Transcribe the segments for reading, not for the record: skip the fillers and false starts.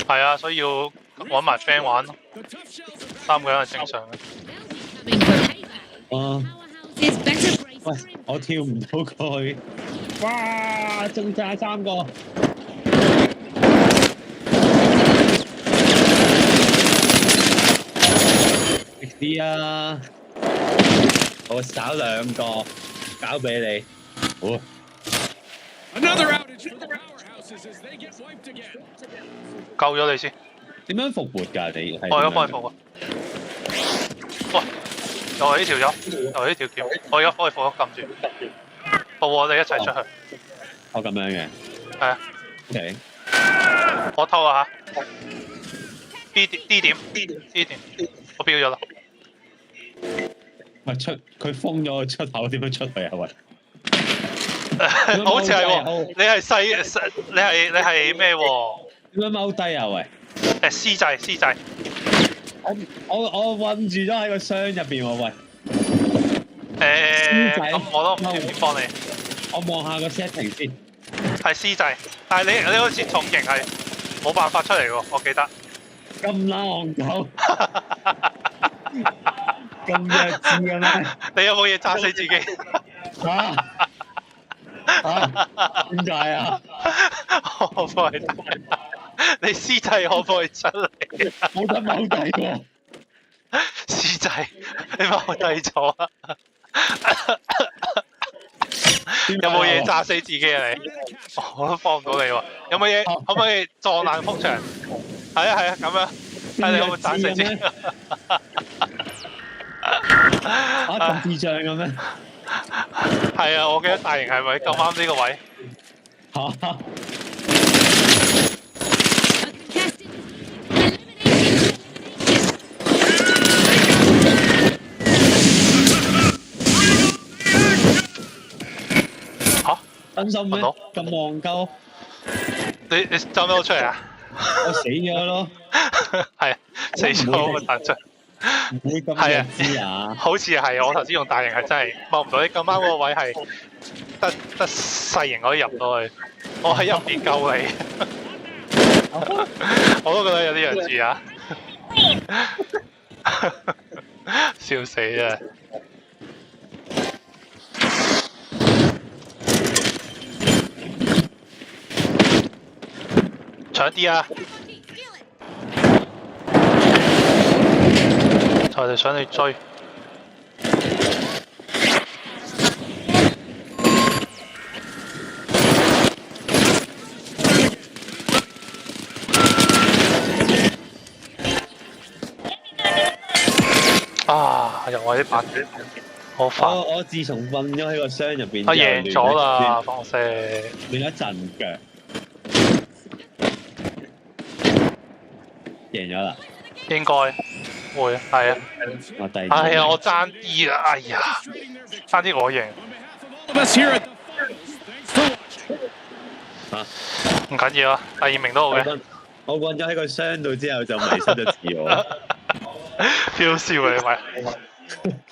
係啊，所以要揾埋 friend 玩咯，3個人係正常嘅。喂，我跳唔到過去。哇！中晒3個。食啲啊！我找2個，交俾你。好。救咗你先。點樣復活㗎？你係？我而家幫你復活。喂，又係呢條友，又係呢條橋。我而家幫你復活，撳住。復活我哋一齊出去。我咁樣嘅。係啊。OK。我偷啊嚇。D 點，我標咗啦。喂，佢封咗個出口，點樣出去啊？喂，好似係喎，你係細，你係咩喎？點樣踎低啊？喂，C 掣。我困住咗喺個箱入邊喎，喂。咁我都唔知點幫你。我望下個 setting 先。係 C 掣，但係你好似重型係冇辦法出嚟喎，我記得。咁撚戇鳩。咁弱智嘅咩？你有冇嘢炸死自己？點解啊？我幫你打，你 C 掣可唔可以出嚟？冇得踎低喎。C 掣，你踎低咗啊？有冇嘢炸死自己啊？你我都幫唔到你喎。有冇嘢？可唔可以撞爛幅牆？係啊，咁樣。睇你有冇炸死自己？咁智障嘅咩？係啊，我記得大型係咪咁啱呢個位？真心咩？咁戇鳩？你走唔走出嚟啊？我死咗咯。係死咗個彈出。唔會咁弱智啊！好似係我頭先用大型係真係望唔到，你咁啱嗰個位係得細型可以入到去，我喺入邊救你，我都覺得有啲弱智啊！笑死啊！搶啲啊！我哋想你追。啊！又我啲白血，好煩。我自從瞓咗喺個箱入邊，我贏咗啦，放射。亂一陣腳，贏咗啦。應該會，係啊。我第二。係啊，我爭啲啊！哎呀，爭啲我贏。唔緊要啊，第2名都好嘅。我困咗喺個箱度之後就迷失咗自我。飆笑啊你咪，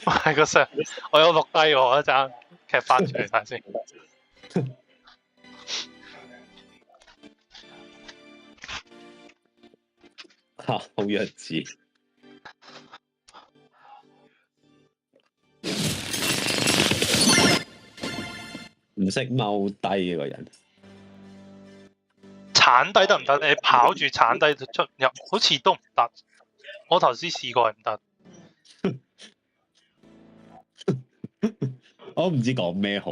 係個箱，我有錄低喎，一陣劇翻出嚟睇先。好弱智。唔識踎低嘅個人。鏟低得唔得？你跑住鏟低出入，好似都唔得。我頭先試過係唔得。我唔知講咩好。